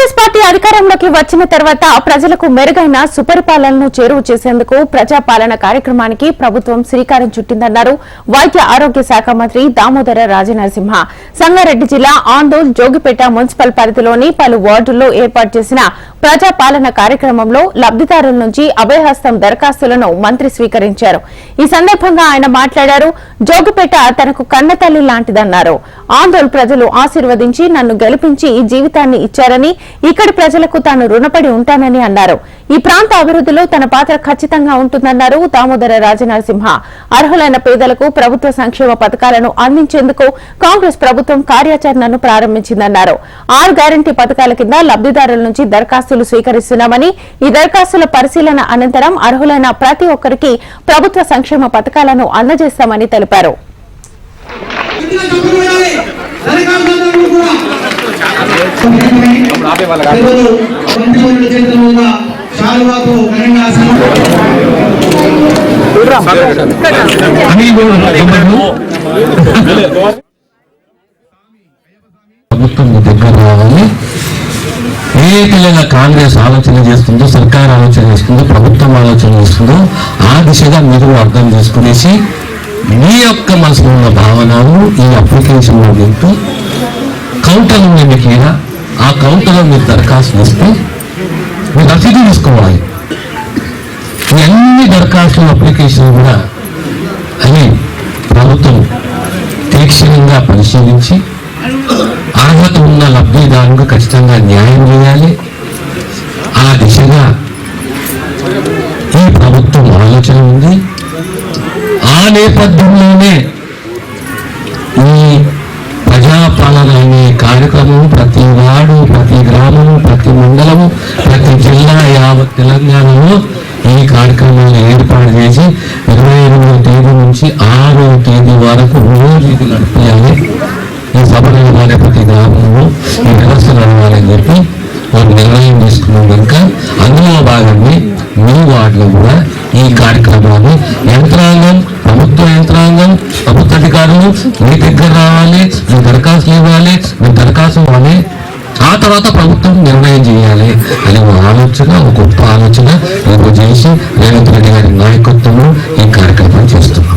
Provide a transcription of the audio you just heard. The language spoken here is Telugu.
కాంగ్రెస్ పార్టీ అధికారంలోకి వచ్చిన తర్వాత ప్రజలకు మెరుగైన సుపరిపాలనను చేరువ చేసేందుకు ప్రజాపాలన కార్యక్రమానికి ప్రభుత్వం శ్రీకారం చుట్టిందన్నారు వైద్య ఆరోగ్య శాఖ మంత్రి దామోదర రాజనరసింహ. సంగారెడ్డి జిల్లా ఆందోళ్ జోగిపేట మున్సిపల్ పరిధిలోని పలు వార్డుల్లో ఏర్పాటు చేసిన ప్రజాపాలన కార్యక్రమంలో లబ్దిదారుల నుంచి అభయహస్తం దరఖాస్తులను మంత్రి స్వీకరించారు. ఈ సందర్భంగా ఆయన మాట్లాడారు. జోగిపేట తనకు కన్నతల్లి లాంటిదన్నారు. ఆందోళ్ ప్రజలు ఆశీర్వదించి నన్ను గెలిపించి ఈ జీవితాన్ని ఇచ్చారని, ఇక్కడి ప్రజలకు తాను రుణపడి ఉంటానని అన్నారు. ఈ ప్రాంత అభివృద్ధిలో తన పాత్ర ఖచ్చితంగా ఉంటుందన్నారు దామోదర రాజనరసింహ. అర్హులైన పేదలకు ప్రభుత్వ సంక్షేమ పథకాలను అందించేందుకు కాంగ్రెస్ ప్రభుత్వం కార్యాచరణను ప్రారంభించిందన్నారు. 6 గ్యారంటీ పథకాల కింద లబ్దిదారుల నుంచి దరఖాస్తులు స్వీకరిస్తున్నామని, ఈ దరఖాస్తుల పరిశీలన అనంతరం అర్హులైన ప్రతి ఒక్కరికి ప్రభుత్వ సంక్షేమ పథకాలను అందజేస్తామని తెలిపారు. ప్రభుత్వం దగ్గర రావాలి. ఏకైనా కాంగ్రెస్ ఆలోచన చేస్తుందో, సర్కార్ ఆలోచన చేస్తుందో, ప్రభుత్వం ఆలోచన చేస్తుందో ఆ దిశగా మీరు అర్థం చేసుకునేసి మీ యొక్క మనసులో ఉన్న భావనను ఈ అప్లికేషన్లో వింటూ కౌంటర్ ఉంది మీకు. ఆ కౌంటర్లో మీరు దరఖాస్తు ఇస్తే మీరు రసీదు తీసుకోవాలి. అన్ని దరఖాస్తుల అప్లికేషన్ కూడా అని ప్రభుత్వం తీక్షణంగా పరిశీలించి అర్హత ఉన్న లబ్ధిదారులకు ఖచ్చితంగా న్యాయం చేయాలి. ఆ దిశగా ఈ ప్రభుత్వం ఆలోచన ఉంది. ఆ నేపథ్యంలోనే ఈ ప్రజాపాలన అనే కార్యక్రమం ప్రతి వార్డు, ప్రతి గ్రామము, ప్రతి మండలము, ప్రతి జిల్లా, యావత్ తెలంగాణలో ఈ కార్యక్రమాన్ని ఏర్పాటు చేసి 28వ తేదీ నుంచి 6వ తేదీ వరకు రోజు ఇది నడిపించాలి. ఈ సభ నడవాలి, ప్రతి గ్రామంలో ఈ వ్యవస్థ నడవాలని చెప్పి వారు నిర్ణయం తీసుకున్నాం. కనుక అందులో భాగంగా మీ వార్డులో కూడా ఈ కార్యక్రమాన్ని యంత్రాంగం, ప్రభుత్వ యంత్రాంగం, ప్రభుత్వ అధికారులు మీ దగ్గర రావాలి, మీ దరఖాస్తులు ఇవ్వాలి, మీ దరఖాస్తు ఇవ్వాలి. ఆ తర్వాత ప్రభుత్వం నిర్ణయం చేయాలి అనే ఆలోచన, ఒక గొప్ప ఆలోచన చేసి రేవంత్ రెడ్డి గారి నాయకత్వంలో ఈ కార్యక్రమం చేస్తున్నాం.